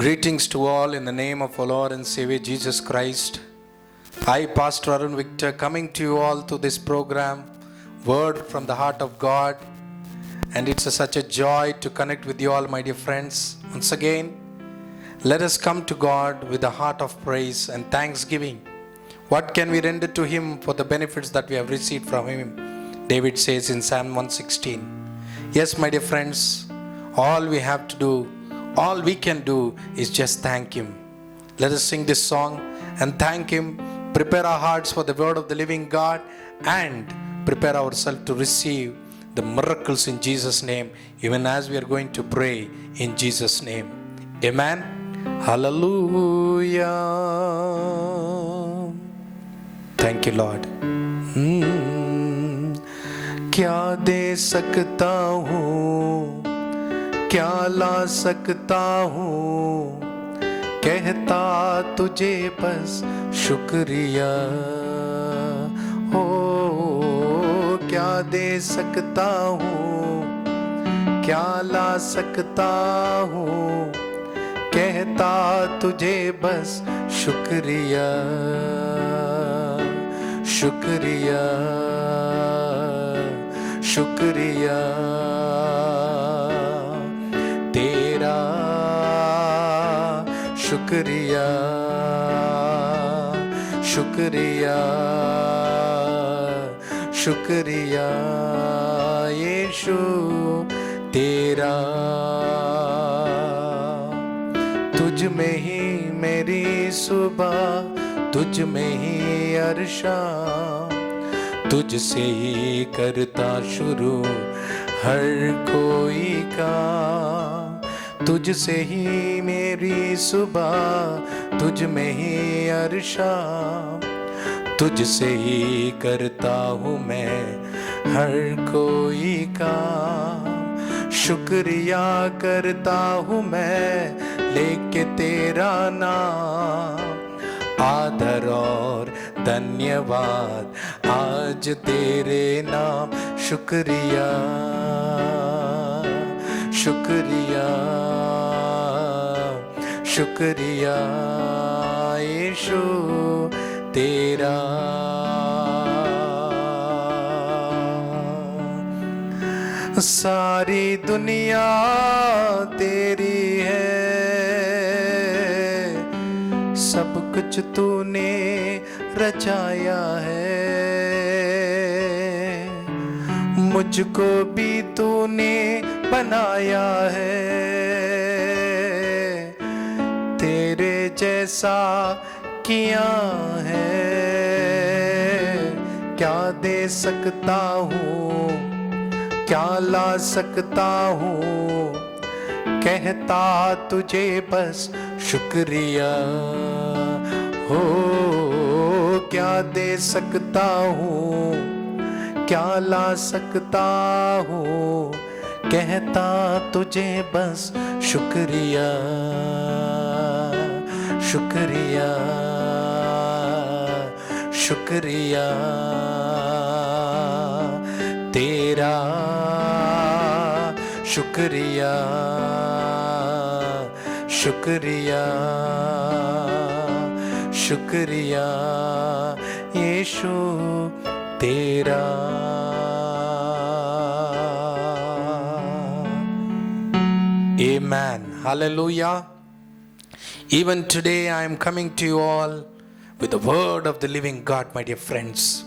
Greetings to all in the name of our Lord and Savior Jesus Christ. I, Pastor Arun Victor, coming to you all to this program, Word from the Heart of God. And it's such a joy to connect with you all, my dear friends. Once again, let us come to God with a heart of praise and thanksgiving. What can we render to Him for the benefits that we have received from Him? David says in Psalm 116. Yes, my dear friends, all we have to do, all we can do is just thank Him. Let us sing this song and thank Him, prepare our hearts for the word of the living God, and prepare ourselves to receive the miracles in Jesus' name, even as we are going to pray in Jesus' name. Amen. Hallelujah. Thank you, Lord. क्या दे सकता हूँ, क्या ला सकता हूँ, कहता तुझे बस शुक्रिया हो। क्या दे सकता हूँ, क्या ला सकता हूँ, कहता तुझे बस शुक्रिया शुक्रिया शुक्रिया तेरा, शुक्रिया शुक्रिया शुक्रिया यीशु तेरा। तुझ में ही मेरी सुबह, तुझ में ही अर्शा, तुझसे ही करता शुरू हर कोई का। तुझसे ही मेरी सुबह, तुझ में ही अर्शा, तुझसे ही करता हूँ मैं हर कोई का। शुक्रिया करता हूँ मैं लेके तेरा नाम, आदर और धन्यवाद आज तेरे नाम। शुक्रिया शुक्रिया शुक्रिया यीशु तेरा। सारी दुनिया तेरी है, सब कुछ तूने रचाया है, मुझको भी तूने बनाया है। तेरे जैसा किया है, क्या दे सकता हूँ, क्या ला सकता हूँ, कहता तुझे बस शुक्रिया हो। क्या दे सकता हूँ, क्या ला सकता हूँ, कहता तुझे बस शुक्रिया शुक्रिया शुक्रिया तेरा। शुक्रिया शुक्रिया शुक्रिया यीशु तेरा। Amen. Hallelujah. Even today I am coming to you all with the word of the living God, my dear friends.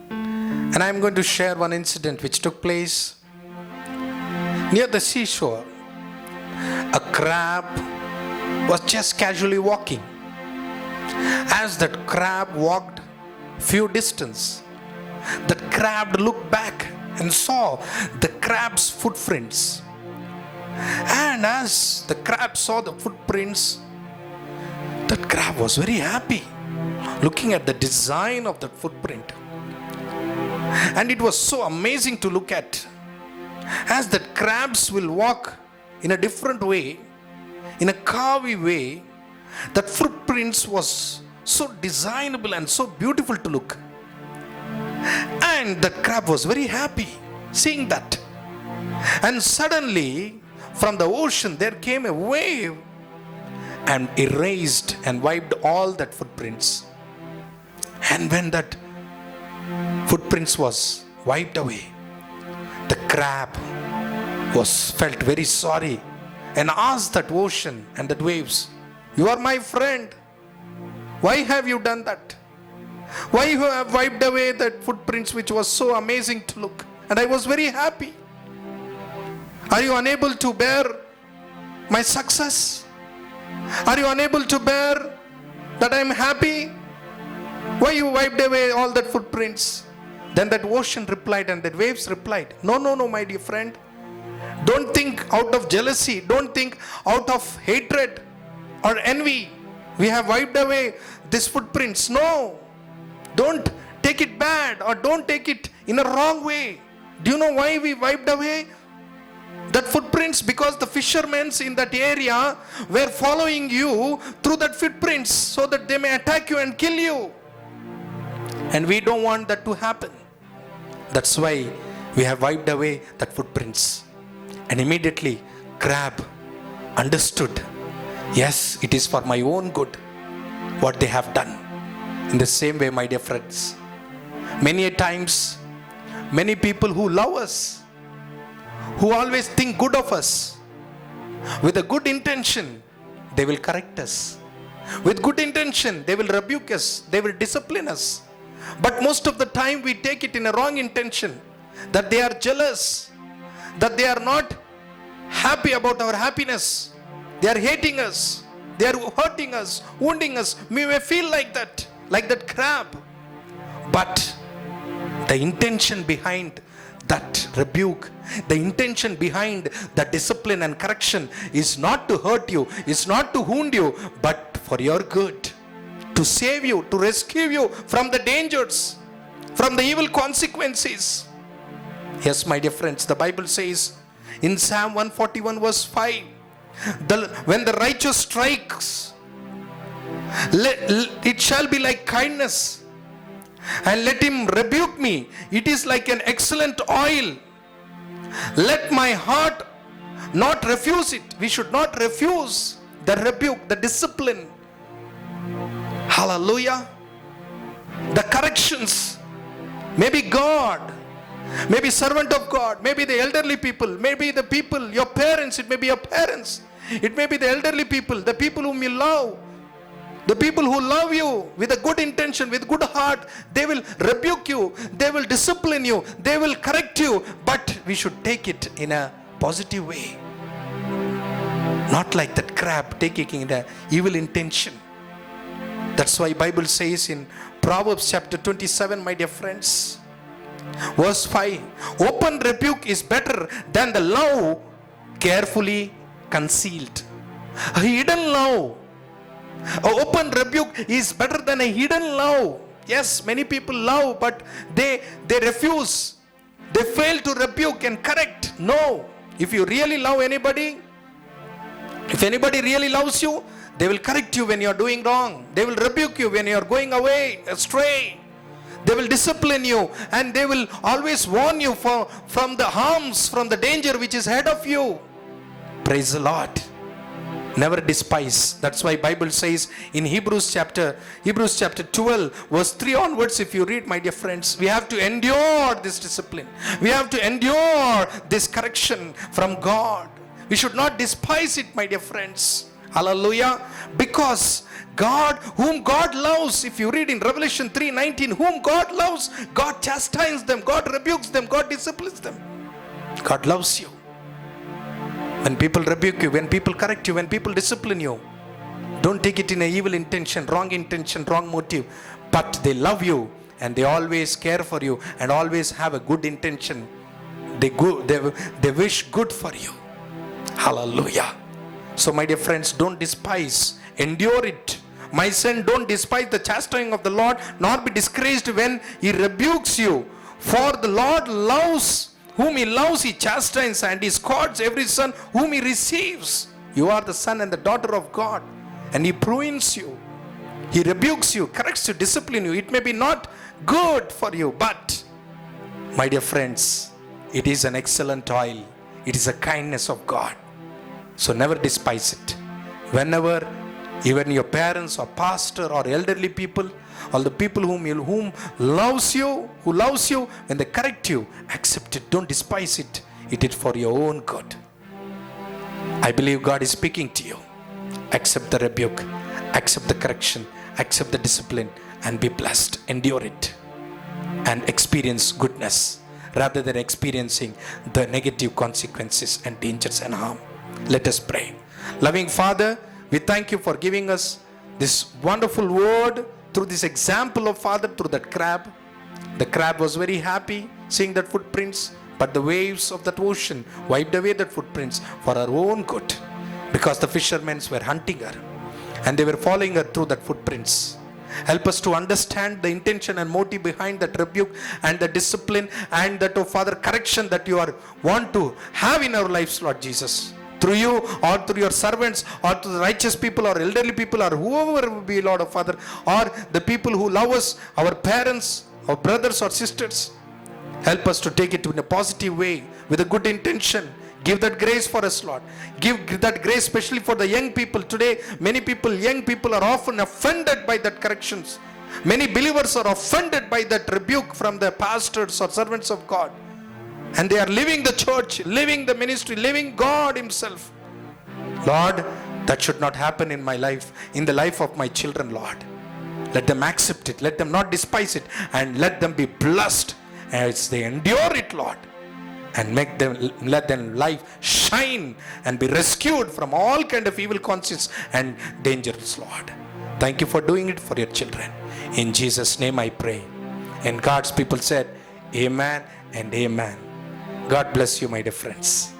And I am going to share one incident which took place near the seashore. A crab was just casually walking. As that crab walked few distance, that crab looked back and saw the crab's footprints. And as the crab saw the footprints, that crab was very happy looking at the design of that footprint. And it was so amazing to look at, as that crabs will walk in a different way, in a curvy way. That footprints was so designable and so beautiful to look. And that crab was very happy seeing that. And suddenly from the ocean there came a wave and erased and wiped all that footprints. And when that footprints was wiped away, the crab was felt very sorry and asked that ocean and that waves, "You are my friend. Why have you done that? Why you have wiped away that footprints which was so amazing to look? And I was very happy. Are you unable to bear my success? Are you unable to bear that I am happy? Why you wiped away all that footprints?" Then that ocean replied and that waves replied, "No, no, no, my dear friend. Don't think out of jealousy. Don't think out of hatred or envy. We have wiped away these footprints. No. Don't take it bad or don't take it in a wrong way. Do you know why we wiped away that footprints? Because the fishermen in that area were following you through that footprints so that they may attack you and kill you. And we don't want that to happen. That's why we have wiped away that footprints." And immediately crab understood, yes, it is for my own good what they have done. In the same way, my dear friends, many a times, many people who love us, who always think good of us, with a good intention, they will correct us. With good intention, they will rebuke us, they will discipline us. But most of the time we take it in a wrong intention, that they are jealous, that they are not happy about our happiness. They are hating us, they are hurting us, wounding us. We may feel like that crab. But the intention behind that rebuke, the intention behind the discipline and correction is not to hurt you, is not to wound you, but for your good, to save you, to rescue you from the dangers, from the evil consequences. Yes, my dear friends, the Bible says in Psalm 141 verse 5, when the righteous strikes, it shall be like kindness, and let him rebuke me, it is like an excellent oil. Let my heart not refuse it. We should not refuse the rebuke, the discipline. Hallelujah. The corrections. Maybe God, maybe servant of God, maybe the elderly people, maybe the people, your parents, it may be your parents, it may be the elderly people, the people whom you love, the people who love you with a good intention, with good heart. They will rebuke you, they will discipline you, they will correct you, but we should take it in a positive way, not like that crab taking it in an evil intention. That's why Bible says in Proverbs chapter 27, my dear friends, verse 5, open rebuke is better than the love carefully concealed. A hidden love, an open rebuke is better than a hidden love. Yes, many people love, but they refuse. They fail to rebuke and correct. No, if you really love anybody, if anybody really loves you, they will correct you when you are doing wrong. They will rebuke you when you are going away astray. They will discipline you, and they will always warn you from the harms, from the danger which is ahead of you. Praise the Lord. Never despise. That's why Bible says in Hebrews chapter 12 verse 3 onwards, if you read, my dear friends, we have to endure this discipline. We have to endure this correction from God. We should not despise it, my dear friends. Hallelujah. Because God, whom God loves, if you read in Revelation 3:19, whom God loves, God chastises them, God rebukes them, God disciplines them. God loves you. When people rebuke you, when people correct you, when people discipline you, don't take it in an evil intention, wrong motive. But they love you, and they always care for you, and always have a good intention. They wish good for you. Hallelujah. So my dear friends, don't despise, endure it. My son, don't despise the chastening of the Lord, nor be discouraged when he rebukes you. For the Lord loves, whom he loves he chastens, and he scourges every son whom he receives. You are the son and the daughter of God, and he prunes you, he rebukes you, corrects you, disciplines you. It may be not good for you, but my dear friends, it is an excellent oil. It is a kindness of God. So never despise it. Whenever Even your parents or pastor or elderly people, or the people who loves you, when they correct you, accept it. Don't despise it. It is for your own good. I believe God is speaking to you. Accept the rebuke, accept the correction, accept the discipline, and be blessed. Endure it and experience goodness rather than experiencing the negative consequences and dangers and harm. Let us pray. Loving Father, we thank you for giving us this wonderful word through this example of Father, through that crab. The crab was very happy seeing that footprints, but the waves of that ocean wiped away that footprints for her own good, because the fishermen were hunting her and they were following her through that footprints. Help us to understand the intention and motive behind that rebuke and the discipline and that, oh Father, correction that you want to have in our lives, Lord Jesus. Through you or through your servants or to the righteous people or elderly people or whoever will be, Lord, oh Father, or the people who love us, our parents, our brothers or sisters. Help us to take it in a positive way with a good intention. Give that grace for us, Lord. Give that grace especially for the young people. Today, many people, young people, are often offended by that corrections. Many believers are offended by that rebuke from the pastors or servants of God. And they are leaving the church, leaving the ministry, leaving God Himself. Lord, that should not happen in my life, in the life of my children, Lord. Let them accept it. Let them not despise it. And let them be blessed as they endure it, Lord. And let them life shine and be rescued from all kind of evil conscience and dangers, Lord. Thank you for doing it for your children. In Jesus' name I pray. And God's people said, Amen and Amen. God bless you, my dear friends.